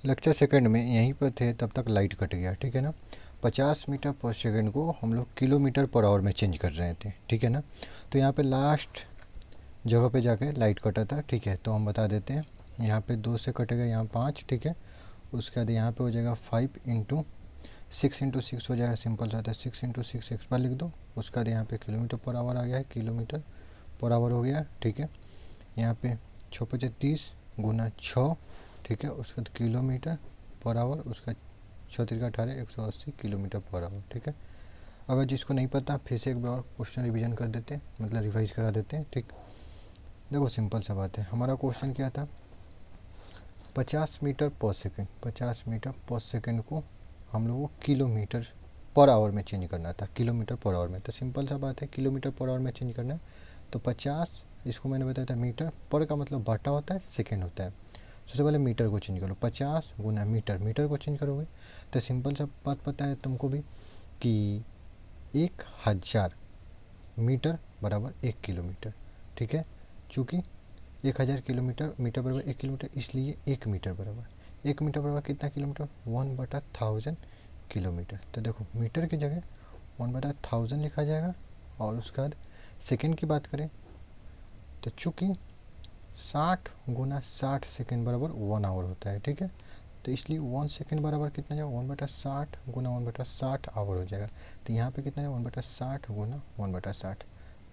Lecture second में यहीं पर थे तब तक लाइट कट गया, ठीक है ना। 50 मीटर पर सेकंड को हम लोग किलोमीटर पर आवर में चेंज कर रहे थे, ठीक है ना। तो यहाँ पे लास्ट जगह पे जाके लाइट कटा था, ठीक है। तो हम बता देते हैं, यहाँ पे 2 से कटेगा, यहाँ 5, ठीक है। उसके बाद यहाँ पे हो जाएगा 5 इंटू 6 हो जाएगा, सिंपल सा था। 6 इंटू 6 एक बार लिख दो। उसके बाद यहाँ पे किलोमीटर पर आवर आ गया है, किलोमीटर पर आवर हो गया, ठीक है। यहाँ पे 6×5 = 30 गुना 6, ठीक है। उसके बाद किलोमीटर पर आवर, उसका 6×3 = 18, 180 किलोमीटर पर आवर, ठीक है। अगर जिसको नहीं पता फिर से एक बार क्वेश्चन रिवीजन कर देते हैं, मतलब रिवाइज करा देते हैं, ठीक। देखो सिंपल सा बात है, हमारा क्वेश्चन क्या था, 50 मीटर पर सेकंड, 50 मीटर पर सेकंड को हम लोगों को किलोमीटर पर आवर में चेंज करना था, किलोमीटर पर आवर में। तो सिंपल सा बात है, किलोमीटर पर आवर में चेंज करना है। तो 50, इसको मैंने बताया था मीटर, पर का मतलब बटा होता है, सेकंड होता है। सबसे पहले मीटर को चेंज करो, 50 गुना मीटर, मीटर को चेंज करोगे तो सिंपल सा बात पता है तुमको भी कि 1000 मीटर बराबर 1 किलोमीटर, ठीक है। चूँकि 1000 किलोमीटर, मीटर बराबर 1 किलोमीटर, इसलिए 1 मीटर बराबर 1 मीटर बराबर कितना किलोमीटर, 1/1000 किलोमीटर। तो देखो मीटर की जगह 1/1000 लिखा जाएगा। और उसके बाद सेकेंड की बात करें तो चूँकि 60 गुना 60 सेकेंड बराबर 1 आवर होता है, ठीक है। तो इसलिए 1 सेकेंड बराबर कितना जाएगा, 1/60 गुना 1/60 आवर हो जाएगा। तो यहाँ पे कितना है, 1/60 गुना 1/60।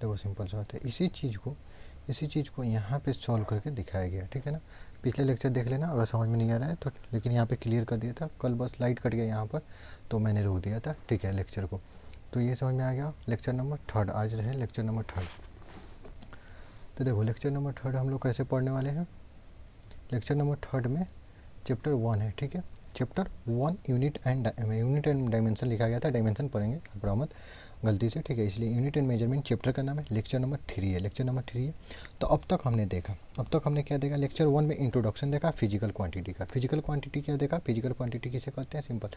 देखो सिंपल सा होता है। इसी चीज़ को यहाँ पे सॉल्व करके दिखाया गया, ठीक है ना। पिछले लेक्चर देख लेना अगर समझ में नहीं आ रहा है तो, लेकिन यहाँ पे क्लियर कर दिया था। कल बस लाइट कट गया यहाँ पर तो मैंने रोक दिया था, ठीक है, लेक्चर को। तो ये समझ में आ गया। लेक्चर नंबर 3 आज रहे लेक्चर नंबर 3। तो देखो लेक्चर नंबर 3 हम लोग कैसे पढ़ने वाले हैं। लेक्चर नंबर 3 में चैप्टर 1 है, ठीक है। चैप्टर 1 यूनिट एंड डायमेंशन लिखा गया था, डायमेंशन पढ़ेंगे घबराओ मत गलती से, ठीक है। इसलिए यूनिट एंड मेजरमेंट चैप्टर का नाम है। लेक्चर नंबर 3 है, लेक्चर नंबर 3 है। तो अब तक हमने क्या देखा, लेक्चर 1 में इंट्रोडक्शन देखा फिजिकल क्वांटिटी का। फिजिकल क्वांटिटी क्या देखा, फिजिकल क्वांटिटी किसे कहते हैं, सिंपल।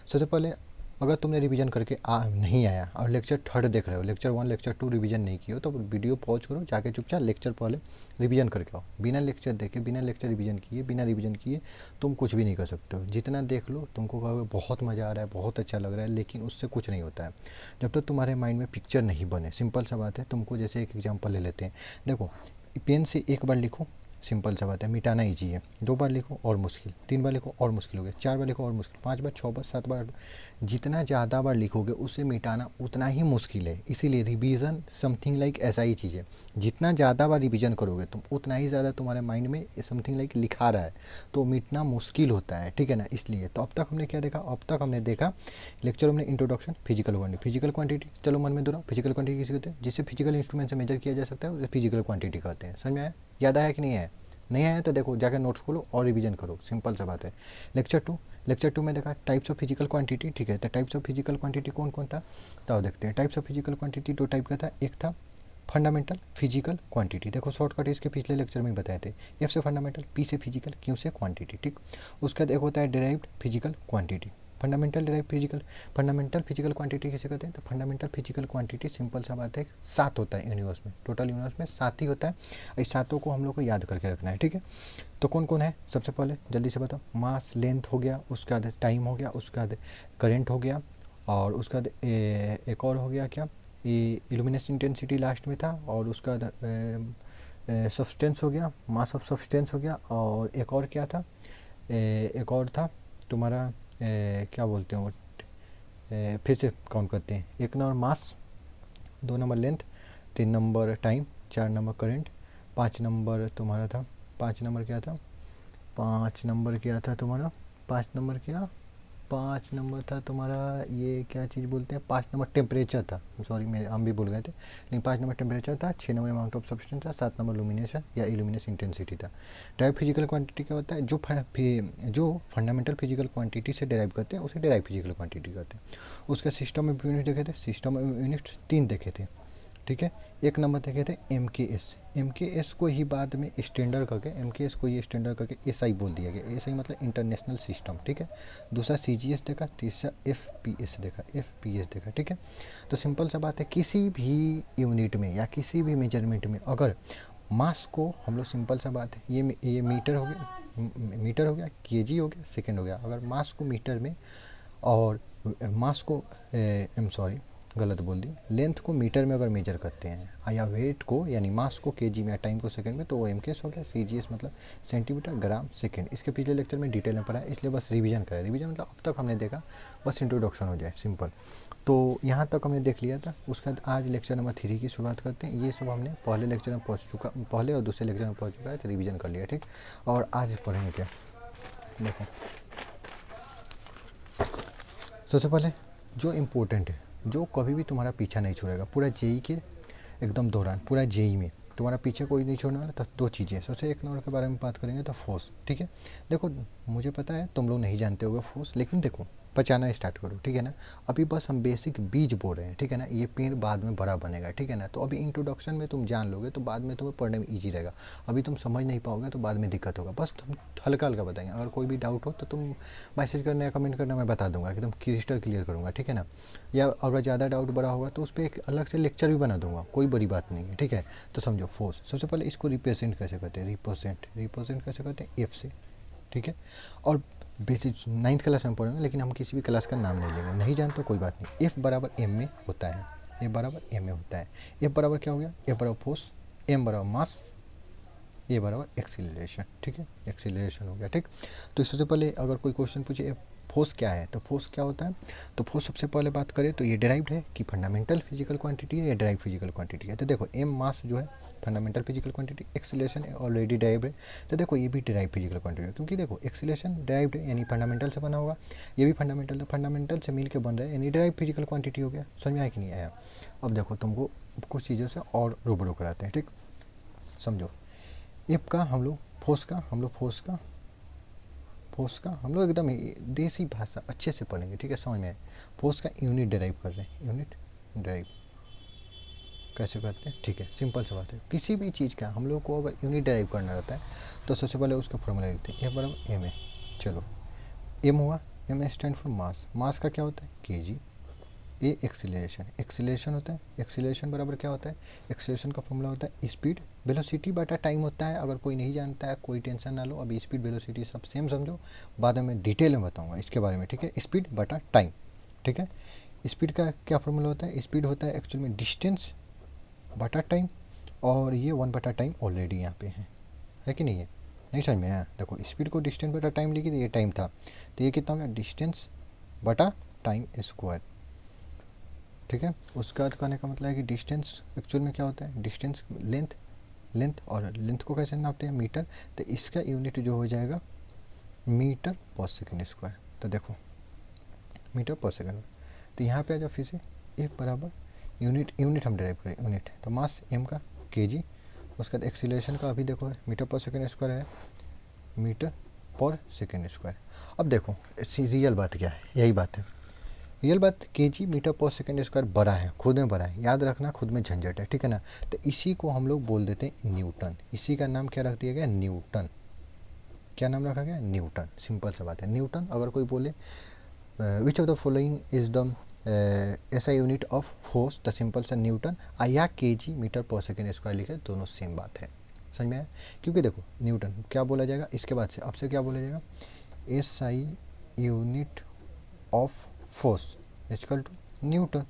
सबसे पहले अगर तुमने रिवीजन करके नहीं आया और लेक्चर 3 देख रहे हो, लेक्चर 1 लेक्चर 2 रिवीजन नहीं किए हो, तो वीडियो पॉज करो, जाके चुपचाप लेक्चर पहले रिवीजन करके आओ। बिना लेक्चर देखे, बिना लेक्चर रिवीजन किए, बिना रिवीजन किए तुम कुछ भी नहीं कर सकते हो। जितना देख लो तुमको कहोगे बहुत मज़ा आ रहा है, बहुत अच्छा लग रहा है, लेकिन उससे कुछ नहीं होता है जब तक तुम्हारे माइंड में पिक्चर नहीं बने। सिंपल सा बात है। तुमको जैसे एक एग्जांपल ले लेते हैं, देखो पेन से एक बार लिखो, सिंपल सा बात है, मिटाना ईजी है। 2 बार लिखो और मुश्किल, 3 बार लिखो और मुश्किल हो गया, 4 बार लिखो और मुश्किल, 5 बार, 6 बार, 7 बार। जितना ज़्यादा बार लिखोगे उसे मिटाना उतना ही मुश्किल है। इसीलिए रिवीजन समथिंग लाइक ऐसा ही चीज़ है। जितना ज़्यादा बार रिवीजन करोगे तुम उतना ही ज़्यादा तुम्हारे माइंड में समथिंग लाइक लिखा रहा है, तो मिटना मुश्किल होता है, ठीक है ना। इसलिए तो अब तक हमने क्या देखा, अब तक हमने देखा लेक्चर में introduction physical quantity. Physical quantity चलो मन में दोहराओ, फिजिकल क्वांटिटी किसे कहते हैं, जिससे फिजिकल इंस्ट्रूमेंट से मेजर किया जा सकता है उसे फिजिकल क्वांटिटी कहते हैं। समझ में आया, याद आया कि नहीं आया, नहीं आया तो देखो जाकर नोट्स खोलो और रिवीजन करो, सिंपल सा बात है। लेक्चर 2 में देखा टाइप्स ऑफ फिजिकल क्वांटिटी, ठीक है। तो टाइप्स ऑफ फिजिकल क्वांटिटी कौन कौन था, तो देखते हैं। Types of physical quantity 2 type का था। एक था फंडामेंटल फिजिकल क्वांटिटी, देखो शॉर्टकट इसके पिछले लेक्चर में बताए थे। एफ से फंडामेंटल, पी से फिजिकल, क्यू से क्वांटिटी, ठीक। उसका एक होता है derived physical quantity, fundamental derive physical. Fundamental physical quantity किसे कहते हैं, तो फंडामेंटल फिजिकल क्वांटिटी सिंपल सा बात है 7 होता है यूनिवर्स में, टोटल यूनिवर्स में 7 ही होता है। इस 7 को हम लोग को याद करके रखना है, ठीक है। तो कौन कौन है, सबसे पहले जल्दी से बताओ। मास, लेंथ हो गया, उसके बाद टाइम हो गया, उसके बाद करेंट हो गया, और उसके बाद एक और हो गया क्या, इल्यूमिनेशन इंटेंसिटी लास्ट में था, और उसका सब्सटेंस हो गया, मास ऑफ सब्सटेंस हो गया, और एक और क्या था, एक और था तुम्हारा क्या बोलते हैं वो, फिर से काउंट करते हैं। 1 number mass, 2 number length, 3 number time, 4 number current, 5 number तुम्हारा था, 5 नंबर क्या था, 5 नंबर क्या था तुम्हारा, 5 नंबर क्या, 5 नंबर था तुम्हारा, ये क्या चीज़ बोलते हैं, 5 नंबर टेम्परेचर था, सॉरी मेरे हम भी भूल गए थे, लेकिन 5 नंबर टेम्परेचर था, 6 नंबर अमाउंट ऑफ सब्सटेंस था, 7 नंबर लुमिनेशन या इल्यूमिनेशन इंटेंसिटी था। डायरेक्ट फिजिकल क्वांटिटी क्या होता है, जो फंडामेंटल फिजिकल क्वांटिटी से डेराइव करते हैं उसे डायरेक्ट फिजिकल क्वांटिटी कहते हैं। उसका सिस्टम ऑफ यूनिट देखे थे, सिस्टम ऑफ यूनिट्स 3 देखे थे, ठीक है। एक नंबर देखे थे एम के एस को ही बाद में स्टैंडर्ड करके, एम के एस को ही स्टैंडर्ड करके एसआई बोल दिया गया, एसआई मतलब इंटरनेशनल सिस्टम, ठीक है। दूसरा सीजीएस देखा, तीसरा एफपीएस देखा, ठीक है। तो सिंपल सा बात है, किसी भी यूनिट में या किसी भी मेजरमेंट में अगर मास को हम लोग सिंपल सा बात है, ये मीटर हो गया, मीटर हो गया, केजी हो गया, सेकंड हो गया। अगर मास को मीटर में और मास को गलत बोल दी, लेंथ को मीटर में अगर मेजर करते हैं या वेट को यानी मास को केजी में या टाइम को सेकंड में, तो वो एमकेएस हो गया। सीजीएस मतलब सेंटीमीटर ग्राम सेकंड। इसके पिछले लेक्चर में डिटेल में पढ़ा है, इसलिए बस रिवीजन करें। रिवीजन मतलब अब तक हमने देखा, बस इंट्रोडक्शन हो जाए सिंपल। तो यहाँ तक हमने देख लिया था। उसके बाद आज लेक्चर नंबर 3 की शुरुआत करते हैं। ये सब हमने पहले लेक्चर में पहले और दूसरे लेक्चर में पहुँच चुका है, तो रिवीजन कर लिया, ठीक। और आज पढ़ेंगे क्या, देखो सबसे पहले जो इम्पोर्टेंट है, जो कभी भी तुम्हारा पीछा नहीं छोड़ेगा पूरा जेई के एकदम दौरान, पूरा जेई में तुम्हारा पीछे कोई नहीं छोड़ने वाला। तो दो चीज़ें, सबसे एक नंबर के बारे में बात करेंगे तो फोर्स, ठीक है। देखो मुझे पता है तुम लोग नहीं जानते होगे फोर्स, लेकिन देखो पचाना स्टार्ट करो, ठीक है ना। अभी बस हम बेसिक बीज बोल रहे हैं, ठीक है ना। ये पेड़ बाद में बड़ा बनेगा, ठीक है ना। तो अभी इंट्रोडक्शन में तुम जान लोगे तो बाद में तुम्हें पढ़ने में ईजी रहेगा। अभी तुम समझ नहीं पाओगे तो बाद में दिक्कत होगा। बस तुम हल्का हल्का बताएंगे। अगर कोई भी डाउट हो तो तुम मैसेज करना या कमेंट करना, मैं बता दूंगा, एकदम क्रिस्टल क्लियर करूँगा, ठीक है ना। या अगर ज़्यादा डाउट बड़ा होगा तो उस पर एक अलग से लेक्चर भी बना दूंगा, कोई बड़ी बात नहीं है, ठीक है। तो समझो फोर्स, सबसे पहले इसको रिप्रेजेंट कैसे करते हैं, रिप्रेजेंट कैसे करते हैं, एफ से, ठीक है। और बेसिक 9th क्लास में पढ़ेंगे, लेकिन हम किसी भी क्लास का नाम नहीं लेंगे, नहीं जानते तो कोई बात नहीं। एफ बराबर एम में होता है, एफ बराबर एम में होता है। एफ बराबर क्या हो गया, एफ बराबर फोर्स, एम बराबर मास, ए बराबर एक्सीलरेशन, ठीक है। एक्सीलरेशन हो गया, ठीक। तो इससे पहले अगर कोई क्वेश्चन पूछे फोर्स क्या है, तो फोर्स क्या होता है, तो फोर्स सबसे पहले बात करें तो ये डिराइव्ड है कि फंडामेंटल फिजिकल क्वांटिटी है या डिराइव फिजिकल क्वांटिटी है। तो देखो एम मास जो है fundamental physical quantity, acceleration already derived है। तो देखो ये भी डिराइव फिजिकल क्वांटिटी है, क्योंकि देखो एक्सीलरेशन डिराइव्ड है यानी फंडामेंटल से बना होगा, ये भी फंडामेंटल, तो फंडामेंटल से मिल के बन रहा है यानी डिराइव फिजिकल क्वांटिटी हो गया। समझ में आया कि नहीं आया। अब देखो तुमको कुछ चीज़ों से और रूबरू कराते हैं, ठीक। समझो एफ का हम लोग फोर्स का हम लोग एकदम देसी भाषा अच्छे से पढ़ेंगे, ठीक है, समझ में आए। फोर्स का यूनिट डिराइव कर रहे हैं, यूनिट डिराइव कैसे करते हैं, ठीक है, सिंपल सा बात है। किसी भी चीज़ का हम लोग को अगर यूनिट डिराइव करना रहता है तो सबसे पहले उसका फॉर्मूला लिखते हैं, एफ बराबर एम ए। चलो एम हुआ, एम स्टैंड फॉर मास, मास का क्या होता है केजी। ये एक्सीलरेशन होता है, एक्सीलरेशन बराबर क्या होता है, एक्सीलरेशन का फॉर्मूला होता है स्पीड वेलोसिटी बटा टाइम होता है। अगर कोई नहीं जानता है कोई टेंशन ना लो, अभी स्पीड वेलोसिटी सब सेम समझो, बाद में मैं डिटेल में बताऊंगा इसके बारे में, ठीक है। स्पीड बटा टाइम, ठीक है। स्पीड का क्या फॉर्मूला होता है, स्पीड होता है एक्चुअल में डिस्टेंस बटा टाइम, और ये 1 बटा टाइम ऑलरेडी यहाँ पे है कि नहीं है, नहीं समझ में आया। देखो स्पीड को डिस्टेंस बटा टाइम लिखी थी, ये टाइम था, तो ये कितना हो गया, डिस्टेंस बटा टाइम स्क्वायर, ठीक है। उसका अर्थ करने का मतलब है कि डिस्टेंस एक्चुअल में क्या होता है, डिस्टेंस लेंथ और लेंथ को कैसे नापते हैं, मीटर। तो इसका यूनिट जो हो जाएगा मीटर पर सेकेंड स्क्वायर। तो देखो मीटर पर सेकेंड, तो यहाँ पे आ जाओ फिर से एफ बराबर यूनिट हम ड्राइव करें यूनिट, तो मास एम का केजी। उसके बाद एक्सीलरेशन का अभी देखो मीटर पर सेकेंड स्क्वायर है, मीटर पर सेकेंड स्क्वायर। अब देखो रियल बात क्या है, यही बात है रियल बात, KG metre per second square बड़ा है, खुद में बड़ा है, याद रखना खुद में झंझट है, ठीक है ना। तो इसी को हम लोग बोल देते हैं न्यूटन। इसी का नाम क्या रख दिया गया, न्यूटन। क्या नाम रखा गया, न्यूटन। सिंपल सा बात है न्यूटन। अगर कोई बोले which of the following is the SI unit of force, the simple सा न्यूटन, या KG metre per second square लिखे, दोनों सेम बात है। समझ में आया। क्योंकि देखो न्यूटन क्या बोला जाएगा, इसके बाद से अब से क्या बोला जाएगा, SI unit of force equal to newton.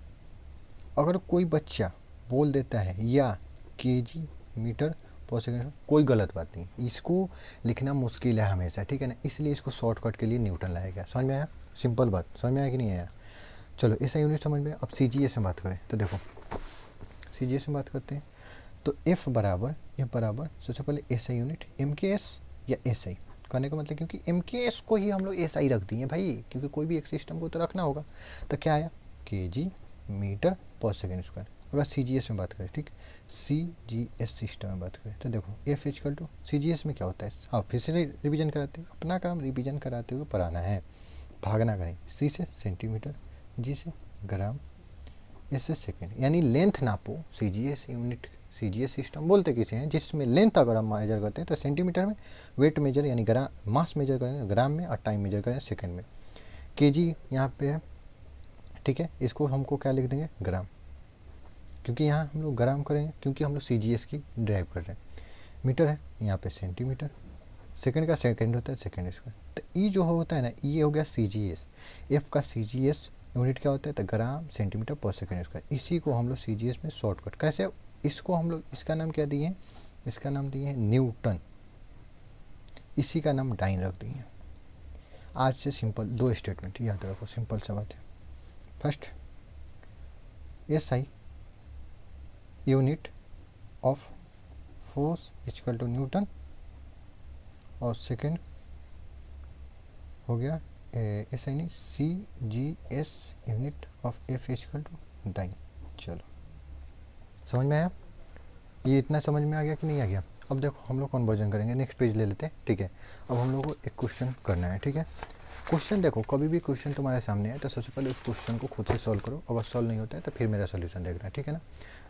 अगर कोई बच्चा बोल देता है या केजी मीटर पर सेकेंड, कोई गलत बात नहीं, इसको लिखना मुश्किल है हमेशा, ठीक है ना, इसलिए इसको शॉर्टकट के लिए न्यूटन लाया गया। समझ में आया, सिंपल बात, समझ में आया कि नहीं आया। चलो ऐसा यूनिट समझ में। अब CGS में बात करें तो देखो CGS में बात करते हैं, तो F बराबर सबसे पहले SI यूनिट MKS या SI करने का मतलब, क्योंकि MKS को ही हम लोग SI रख दिए भाई, क्योंकि कोई भी एक सिस्टम को तो रखना होगा। तो क्या आया, KG metre per second square. अगर CGS में बात करें, ठीक, CGS सिस्टम में बात करें तो देखो F इक्वल टू CGS में क्या होता है, हाँ फिर से रिवीजन कराते हैं, अपना काम रिवीजन कराते हुए पढ़ाना है, भागना करें। C से सेंटीमीटर, G से ग्राम, S से सेकेंड, यानी लेंथ नापो। CGS यूनिट, CGS सिस्टम बोलते किसे हैं, जिसमें लेंथ अगर हम मेजर करते हैं तो सेंटीमीटर में, वेट मेजर यानी ग्राम मास मेजर करें ग्राम में, और टाइम मेजर करें सेकंड में। केजी यहाँ पे है, ठीक है, इसको हमको क्या लिख देंगे, ग्राम, क्योंकि यहाँ हम लोग ग्राम करेंगे, क्योंकि हम लोग CGS की ड्राइव कर रहे हैं। मीटर है, यहाँ पे सेंटीमीटर, सेकंड का सेकंड होता है सेकंड स्क्वायर। तो ई जो होता है ना, ये हो गया CGS। एफ का CGS यूनिट क्या होता है, तो ग्राम सेंटीमीटर पर सेकंड स्क्वायर। इसी को हम लोग CGS में शॉर्टकट कैसे, इसको हम लोग, इसका नाम क्या दिए, इसका नाम दिए न्यूटन, इसी का नाम डाइन रख दिए। आज से सिंपल 2 स्टेटमेंट याद रखो, सिंपल सा बात है। First, SI unit of force equal to newton, और सेकंड हो गया SI नहीं, CGS unit of F equal to dyne. चलो समझ में आया, ये इतना समझ में आ गया कि नहीं आ गया। अब देखो हम लोग कन्वर्जन करेंगे, नेक्स्ट पेज ले लेते हैं, ठीक है। अब हम लोग को एक क्वेश्चन करना है, ठीक है। क्वेश्चन देखो, कभी भी क्वेश्चन तुम्हारे सामने है तो सबसे पहले उस क्वेश्चन को खुद से सॉल्व करो, अगर सॉल्व नहीं होता है तो फिर मेरा सोल्यूशन देखना है, ठीक है ना।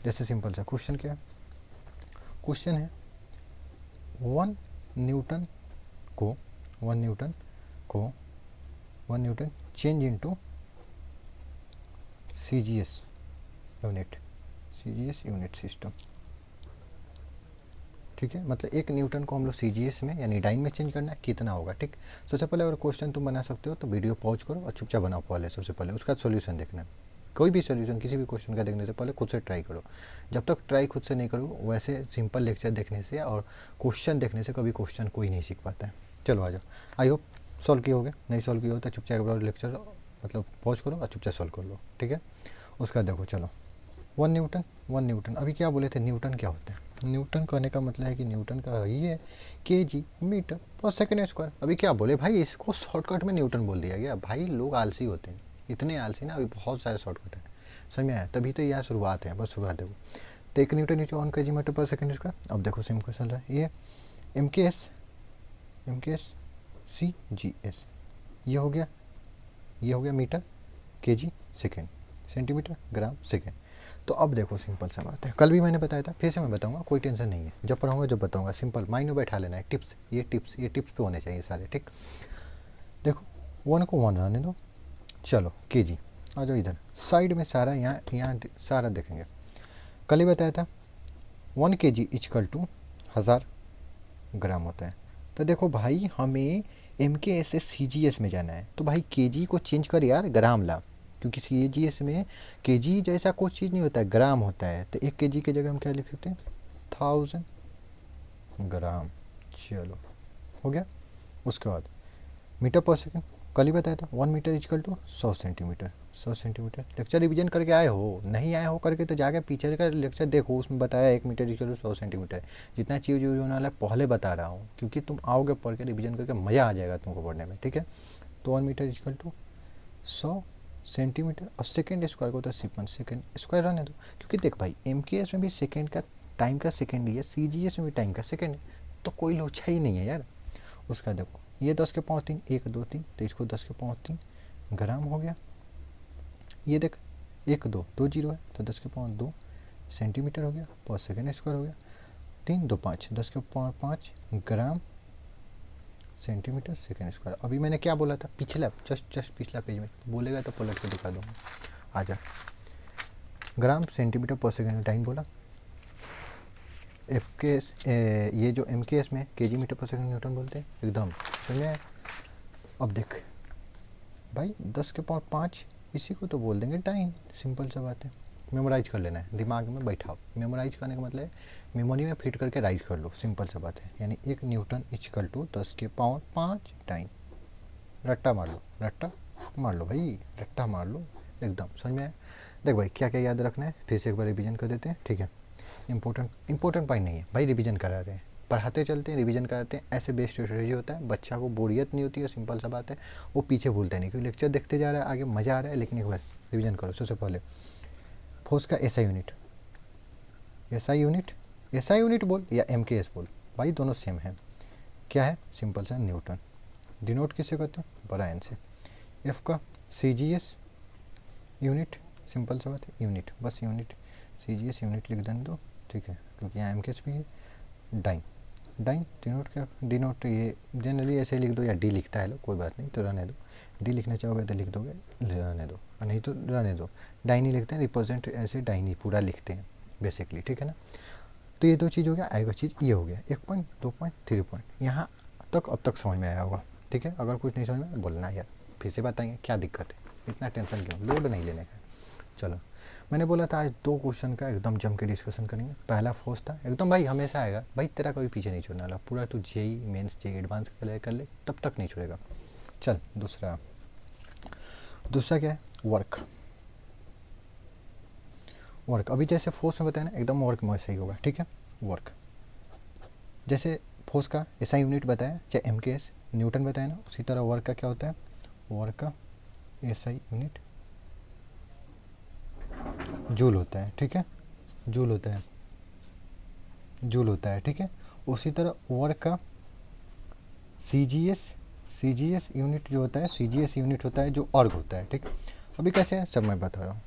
जैसे सिंपल सा क्वेश्चन क्या है, क्वेश्चन है 1 न्यूटन को 1 Newton change into CGS unit system, ठीक है। मतलब 1 न्यूटन को हम लोग CGS में यानी डाइन में चेंज करना है, कितना होगा, ठीक। सबसे पहले अगर क्वेश्चन तुम बना सकते हो तो वीडियो पॉज करो और चुपचाप बनाओ पहले, सबसे पहले उसका सोल्यूशन देखना है। कोई भी सोल्यूशन किसी भी क्वेश्चन का देखने से पहले खुद से ट्राई करो। जब तक ट्राई खुद से नहीं करो, वैसे सिंपल लेक्चर देखने से और क्वेश्चन देखने से कभी क्वेश्चन कोई नहीं सीख पाता है। चलो आ जाओ, आई होप सॉल्व किए होगे, नहीं सॉल्व किए हो तो चुपचाप एक बार लेक्चर मतलब पॉज करो और चुपचाप सॉल्व कर लो, ठीक है। उसका देखो, चलो 1 न्यूटन, अभी क्या बोले थे, न्यूटन क्या होता है, न्यूटन कहने का मतलब है कि न्यूटन का ही है kg मीटर पर सेकंड स्क्वायर। अभी क्या बोले भाई, इसको शॉर्टकट में न्यूटन बोल दिया गया। भाई लोग आलसी होते हैं, इतने आलसी ना, अभी बहुत सारे शॉर्टकट हैं, समझ में आया। तभी तो यह शुरुआत है, बस शुरुआत देखो। तो 1 न्यूटन नीचे 1 kg मीटर पर सेकंड स्क्वायर। अब देखो सेम क्वेश्चन है ये MKS CGS, ये हो गया metre, kg second, centimetre, gram second. तो अब देखो सिंपल सा बात है, कल भी मैंने बताया था, फिर से मैं बताऊंगा, कोई टेंशन नहीं है, जब पढ़ाऊंगा जब बताऊंगा, सिंपल माइंड में बैठा लेना है। टिप्स, ये टिप्स पे होने चाहिए सारे, ठीक। देखो 1 को 1 रहने दो, चलो kg आ जाओ इधर साइड में, सारा यहाँ सारा देखेंगे। कल ही बताया था 1 kg इक्वल टू 1000 ग्राम होता है। तो देखो भाई हमें MKS से CGS में जाना है, तो भाई kg को चेंज कर यार, ग्राम ला, क्योंकि CGS में kg जैसा कोई चीज़ नहीं होता है, ग्राम होता है। तो 1 kg की जगह हम क्या लिख सकते हैं, 1000 ग्राम। चलो हो गया। उसके बाद मीटर पर सेकंड, कल ही बताया था 1 metre equal to 100 centimetre. Lecture revision करके आए हो, नहीं आए हो करके तो जाके पीछे का लेक्चर देखो, उसमें बताया 1 मीटर इक्वल टू 100 सेंटीमीटर। जितना चीज़ यूज होने वाला है पहले बता रहा हूँ, क्योंकि तुम आओगे पढ़ के रिविजन करके मज़ा आ जाएगा तुमको पढ़ने में, ठीक है। तो 1 मीटर इक्वल टू 100 सेंटीमीटर, और सेकेंड स्क्वायर को तो सिर्फ सेकेंड स्क्वायर रहने दो, क्योंकि देख भाई MKS में भी सेकेंड का टाइम का सेकेंड ही है, CGS में भी टाइम का सेकेंड है, तो कोई लोचा ही नहीं है यार। उसका देखो ये 10 के पाँच 3, 1 2 3, तो इसको 10 के पाँच 3 ग्राम हो गया। ये देख 1 2 2 जीरो है, तो 10 के पाँच 2 सेंटीमीटर हो गया, पर सेकेंड स्क्वायर हो गया। 3 2 5, 10 के पाँच 5 ग्राम सेंटीमीटर सेकेंड स्क्वायर। अभी मैंने क्या बोला था, पिछला जस्ट पिछला पेज में बोलेगा तो पलट के दिखा दूँगा। आजा, ग्राम सेंटीमीटर पर सेकेंड टाइम बोला, FKS ये जो MKS में kg metre per second Newton बोलते हैं, एकदम समझ में आया। अब देख भाई 10 के पावर 5, इसी को तो बोल देंगे टाइम, सिंपल सा बात है। मेमोराइज कर लेना है, दिमाग में बैठाओ। मेमोराइज करने का मतलब मेमोरी में फिट करके राइज कर लो, सिंपल सा बात है। यानी 1 न्यूटन इक्वल टू 10 के पावर 5 टाइम। रट्टा मार लो भाई, रट्टा मार लो, एकदम समझ में आया। देख भाई क्या क्या याद रखना है, फिर से एक बार रिवीजन कर देते हैं, ठीक है। इंपॉर्टेंट पॉइंट नहीं है भाई, रिवीजन करा रहे हैं, पढ़ाते चलते हैं, रिवीजन कराते हैं, ऐसे बेस्ट स्ट्रेटजी होता है। बच्चा को बोरियत नहीं होती है, सिंपल सा बात है, वो पीछे भूलता नहीं, क्योंकि लेक्चर देखते जा रहा है, आगे मज़ा आ रहा है, लेकिन एक बार रिवीजन करो। सबसे पहले फोर्स का SI यूनिट बोल या MKS बोल, भाई दोनों सेम है। क्या है, सिंपल सा न्यूटन। डिनोट किससे करते हैं, बड़ा N से। F का CGS यूनिट, सिंपल सा बात है, यूनिट, बस यूनिट, CGS यूनिट लिख देने दो, ठीक है, क्योंकि यहाँ MKS भी है। डाइन डिनोट ये जनरली ऐसे लिख दो, या D लिखता है लोग, कोई बात नहीं, तो रहने दो। D लिखना चाहोगे तो लिख दोगे, रहने दो, और नहीं तो रहने दो। डाइन ही लिखते हैं, रिप्रेजेंट ऐसे डाइन ही पूरा लिखते हैं बेसिकली, ठीक है ना। तो ये 2 चीज़ हो गया, आएगा चीज़ ये हो गया 1 पॉइंट 2 पॉइंट 3 पॉइंट। यहाँ तक अब तक समझ में आया होगा, ठीक है। अगर कुछ नहीं समझ में बोलना यार, फिर से बताएंगे क्या दिक्कत है, इतना टेंशन क्यों, लोड नहीं लेने का। चलो, मैंने बोला था आज 2 क्वेश्चन का एकदम जम के डिस्कशन करेंगे। पहला फोर्स था एकदम भाई, हमेशा आएगा भाई, तेरा कभी पीछे नहीं छोड़ने वाला, पूरा तू जेई मेंस जेई एडवांस कर ले तब तक नहीं छोड़ेगा। चल दूसरा क्या है, वर्क। अभी जैसे फोर्स में बताया ना, एकदम वर्क में वैसा ही होगा, ठीक है। वर्क जैसे फोर्स का एसआई यूनिट बताया, चाहे एमकेएस न्यूटन बताया ना, उसी तरह वर्क का क्या होता है, वर्क का एसआई यूनिट जूल होता है, ठीक है। जूल होता है, ठीक है। उसी तरह वर्क का सीजीएस यूनिट जो होता है, सीजीएस यूनिट होता है जो अर्ग होता है, ठीक। अभी कैसे है सब मैं बता रहा हूँ,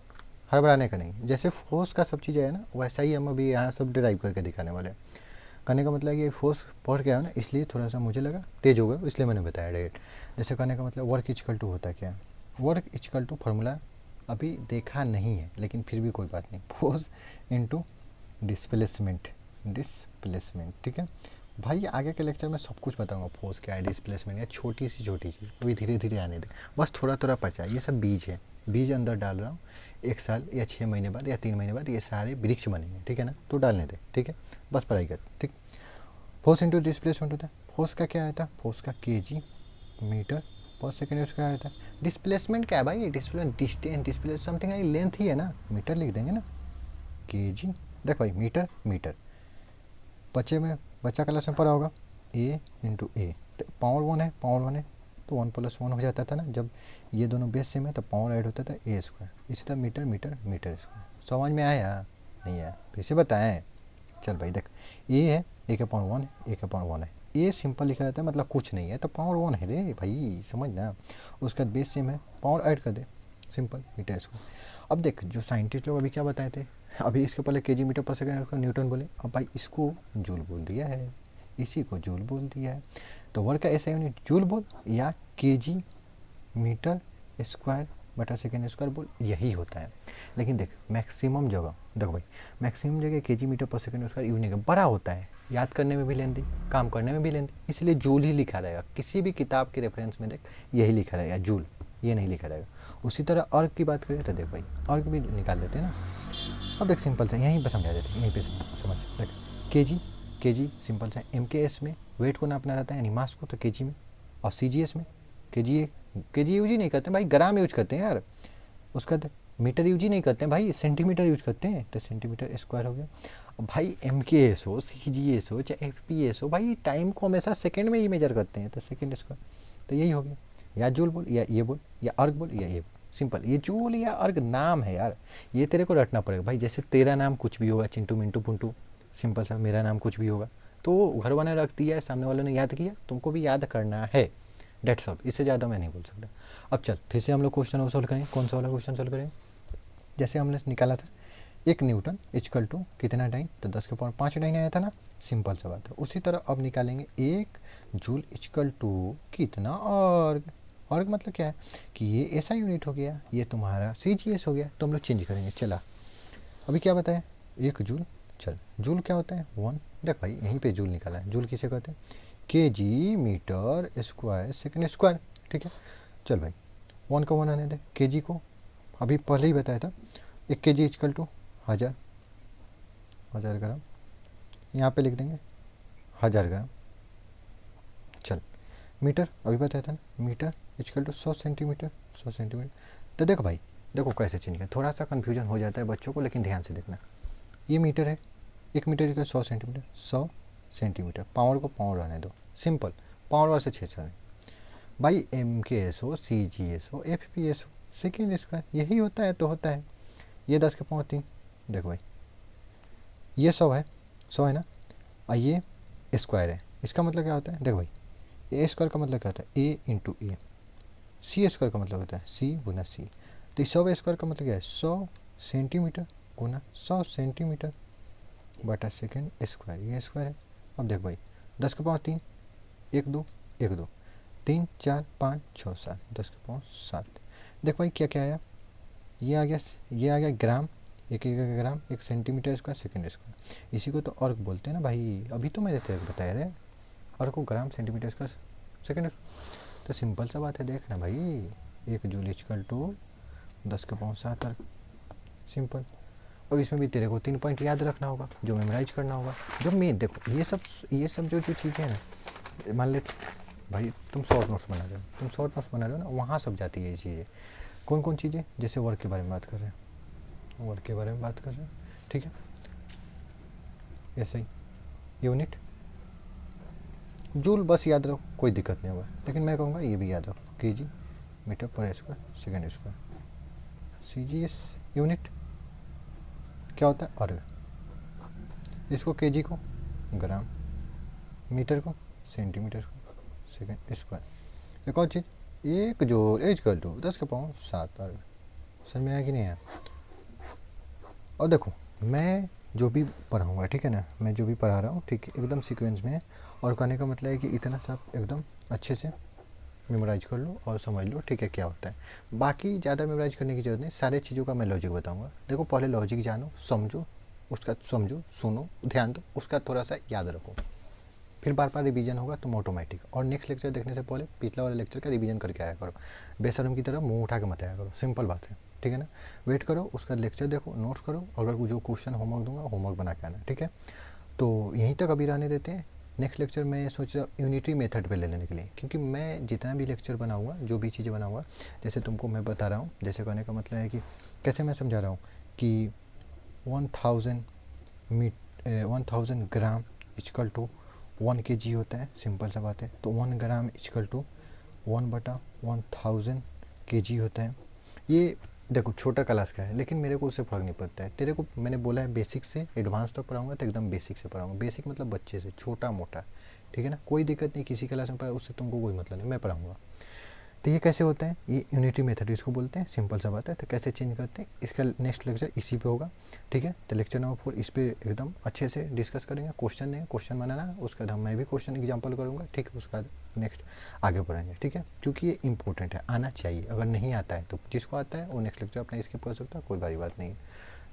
हड़बड़ाने का नहीं। जैसे फोर्स का सब चीज़ है ना, वैसा ही हम अभी यहाँ सब डिराइव करके दिखाने वाले हैं। कहने का मतलब है कि फोर्स पढ़ के आया ना, इसलिए थोड़ा सा मुझे लगा तेज होगा, इसलिए मैंने बताया डायरेक्ट। जैसे कहने का मतलब वर्क इक्वल टू होता क्या है, वर्क इक्वल टू फार्मूला अभी देखा नहीं है, लेकिन फिर भी कोई बात नहीं, फोर्स इनटू डिस्प्लेसमेंट, ठीक है भाई। आगे के लेक्चर में सब कुछ बताऊंगा, फोर्स क्या है, डिस्प्लेसमेंट या छोटी चीज़ अभी धीरे धीरे आने दे, बस थोड़ा थोड़ा पचा। ये सब बीज है, बीज अंदर डाल रहा हूँ, 1 साल या 6 महीने बाद या 3 महीने बाद ये सारे वृक्ष बनेंगे, ठीक है ना, तो डालने दे, ठीक है, बस पढ़ाई कर, ठीक। फोर्स इंटू डिस्प्लेसमेंट होता है, फोर्स का क्या आता है, फोर्स का केजी मीटर पर सेकेंड, उसका आता है। डिस्प्लेसमेंट क्या है भाई, displacement distance, displace something length ही है ना, मीटर लिख देंगे ना, केजी। देख भाई मीटर बच्चा क्लास में पढ़ा होगा, ए इंटू ए, तो पावर वन है तो 1+1 हो जाता था ना, जब ये दोनों बेस सेम है तो पावर ऐड होता था ए स्क्वायर। इसी तरह मीटर स्क्वायर। समझ में आया नहीं आया, फिर से बताएं। चल भाई देख, ए है 1/1 है, ए सिंपल लिखा रहता है, मतलब कुछ नहीं है, तो पावर 1 है रे भाई, समझना। उसका बेस सेम है, पावर ऐड कर दे, सिंपल मीटर स्क्वायर। अब देख, जो साइंटिस्ट लोग अभी क्या बताए थे, अभी इसके पहले केजी मीटर पर सेकेंड को न्यूटन बोले, अब भाई इसको जूल बोल दिया है, इसी को जूल बोल दिया है। तो वर्क का ऐसा यूनिट जूल बोल या केजी मीटर स्क्वायर बटा सेकेंड स्क्वायर बोल, यही होता है। लेकिन देख मैक्सिमम जगह, देख भाई मैक्सिमम जगह KG metre per second square unit बड़ा होता है, याद करने में भी लेंदी, काम करने में भी लेंदी, इसलिए जूल ही लिखा रहेगा। किसी भी किताब के रेफरेंस में देख यही लिखा रहेगा जूल, ये नहीं लिखा रहेगा। उसी तरह अर्ग की बात करें तो देख भाई अर्ग भी निकाल देते हैं ना। अब देख सिंपल से यहीं पर समझा देते हैं, यहीं पे समझ देख, केजी सिंपल से एमकेएस में वेट को नापना रहता है, यानी मास को, तो केजी में। और सीजीएस में केजी यूज ही नहीं करते भाई, ग्राम यूज करते हैं यार। उसका मीटर यूज ही नहीं करते हैं भाई, सेंटीमीटर यूज करते हैं, तो सेंटीमीटर स्क्वायर हो गया। अब भाई एमकेएस हो, सीजीएस हो, चाहे एफपीएस हो, भाई टाइम को हमेशा सेकेंड में ही मेजर करते हैं, तो सेकेंड स्क्वायर, तो यही हो गया। या जूल बोल या ये बोल या अर्ग बोल या ये बोल, सिंपल। ये जूल या अर्ग नाम है यार, ये तेरे को रटना पड़ेगा भाई। जैसे तेरा नाम कुछ भी होगा, चिंटू मिंटू पुंटू, सिंपल सा मेरा नाम कुछ भी होगा, तो घर वाले रख दिया है, सामने वालों ने याद किया, तुमको भी याद करना है, डेट्स ऑल, इससे ज़्यादा मैं नहीं बोल सकता। अब चल फिर से हम लोग क्वेश्चन सोल्व करें। कौन सा वाला क्वेश्चन सोल्व करें, जैसे हमने निकाला था 1 न्यूटन इक्वल टू कितना टाइम, तो 10⁵ टाइम आया था ना, सिंपल सा बात है। उसी तरह अब निकालेंगे 1 जूल इक्वल टू कितना अर्ग। अर्ग मतलब क्या है कि ये ऐसा यूनिट हो गया, ये तुम्हारा सीजीएस हो गया, तो हम लोग चेंज करेंगे। चला अभी क्या बताया, 1 जूल। चल जूल क्या होता है, 1। देख भाई यहीं पे जूल निकाला है, जूल किसे कहते हैं, kg metre square second square, ठीक है। चल भाई 1 का 1 आने दे, केजी को अभी पहले ही बताया था, 1 केजी इक्वल टू 1000 ग्राम, यहाँ पे लिख देंगे 1000 ग्राम। चल मीटर अभी बताया था ना, metre equal to 100 centimetre, 100 centimetre. तो देखो भाई, देखो कैसे चेंज किया, थोड़ा सा कन्फ्यूजन हो जाता है बच्चों को, लेकिन ध्यान से देखना। ये मीटर है, 1 metre equal 100 centimetre, 100 centimetre, power को पावर आने दो, सिंपल, पावर वार से छेड़ भाई। एमकेएस हो, सीजीएस हो, एफपीएस हो, सेकेंड स्क्वायर यही होता है, तो होता है। ये 10⁻3, देखो भाई ये 100 है ना, और ये स्क्वायर है, इसका मतलब क्या होता है, देखो भाई ए स्क्वायर का मतलब क्या होता है, ए इंटू ए। सी स्क्वायर का मतलब होता है सी गुना सी, तो 100 स्क्वायर का मतलब क्या है, 100 सेंटीमीटर गुना 100 सेंटीमीटर बटा सेकेंड स्क्वायर, ये स्क्वायर है। अब देख भाई 10⁻3, 1 2 1 2 3 4 5 6 7, 10⁻7। देख भाई क्या क्या आया, ये आ गया ग्राम, एक ग्राम 1 सेंटीमीटर स्क्वायर सेकेंड स्क्वायर। इसी को तो अर्क बोलते हैं ना भाई, अभी तो मैंने तेरे को बताया रे, अर्क को ग्राम सेंटीमीटर स्क्वायर सेकेंड। तो सिंपल सा बात है, देख ना भाई, 1 जूल इक्वल टू 10⁻7 अर्क, सिंपल। अब इसमें भी तेरे को 3 पॉइंट याद रखना होगा, जो मेमोराइज करना होगा, जो मेन देखो ये सब जो चीज़ें हैं ना, मान ले भाई तुम शॉर्ट नोट्स बना रहे हो, ना, वहाँ सब जाती है ये चीज़ें। कौन कौन चीज़ें, जैसे वर्क के बारे में बात कर रहे हैं, ठीक है, ऐसे ही यूनिट, जूल बस याद रखो, कोई दिक्कत नहीं होगा, लेकिन मैं कहूँगा ये भी याद रखो, केजी मीटर पर square second square. CGS unit क्या होता है, अर्ग, इसको केजी को ग्राम, मीटर को सेंटीमीटर को सेकेंड स्क्वायर। एक और चीज़, 1 जूल इक्वल टू 10⁻7 अर्ग। समझ में आया कि नहीं आया? और देखो मैं जो भी पढ़ाऊँगा, ठीक है ना, मैं जो भी पढ़ा रहा हूँ, ठीक है, एकदम सीक्वेंस में है, और कहने का मतलब है कि इतना सब एकदम अच्छे से मेमोराइज कर लो और समझ लो, ठीक है, क्या होता है। बाकी ज़्यादा मेमोराइज करने की ज़रूरत नहीं, सारे चीज़ों का मैं लॉजिक बताऊँगा। देखो पहले लॉजिक जानो, समझो, उसका समझो, सुनो, ध्यान दो, उसका थोड़ा सा याद रखो, फिर बार बार रिवीजन होगा तुम ऑटोमेटिक। और नेक्स्ट लेक्चर देखने से पहले पिछला वाले लेक्चर का रिवीजन करके आया करो, बेशरम की तरह मुंह उठा के मत आया करो, सिंपल बात है, ठीक है ना। वेट करो, उसका लेक्चर देखो, नोट्स करो, अगर जो क्वेश्चन होमवर्क दूंगा होमवर्क बना के आना, ठीक है। तो यहीं तक अभी रहने देते हैं। नेक्स्ट लेक्चर मैं सोच रहा हूँ यूनिटरी मेथड पे ले लेने के लिए, क्योंकि मैं जितना भी लेक्चर बनाऊँगा, जो भी चीज़ें बनाऊँगा, जैसे तुमको मैं बता रहा हूँ, जैसे कहने का मतलब है कि कैसे मैं समझा रहा हूँ कि 1000 ग्राम इक्वल टू 1 kg होता है, सिंपल सा बात है। तो 1 ग्राम इक्वल टू 1/1000 kg होता है। ये देखो छोटा क्लास का है, लेकिन मेरे को उससे फ़र्क नहीं पड़ता है। तेरे को मैंने बोला है बेसिक से एडवांस तक पढ़ाऊंगा, तो एकदम बेसिक से पढ़ाऊंगा। बेसिक मतलब बच्चे से छोटा मोटा, ठीक है ना, कोई दिक्कत नहीं, किसी क्लास में पढ़ा उससे तुमको कोई मतलब नहीं, मैं पढ़ाऊँगा। तो ये कैसे होता है, ये यूनिटरी मेथड इसको बोलते हैं, सिंपल सा बात है। तो कैसे चेंज करते हैं, इसका नेक्स्ट लेक्चर इसी पे होगा, ठीक है। तो लेक्चर नंबर 4 इस पर एकदम अच्छे से डिस्कस करेंगे, क्वेश्चन नहीं, क्वेश्चन बनाना, उसका बाद मैं भी क्वेश्चन एग्जाम्पल करूँगा, ठीक है। उसका नेक्स्ट आगे बढ़ेंगे, ठीक है, क्योंकि ये इंपॉर्टेंट है, आना चाहिए। अगर नहीं आता है तो जिसको आता है वो नेक्स्ट लेक्चर अपना स्किप कर सकता है, कोई बड़ी बात नहीं है।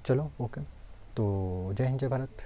चलो ओके, तो जय हिंद जय भारत।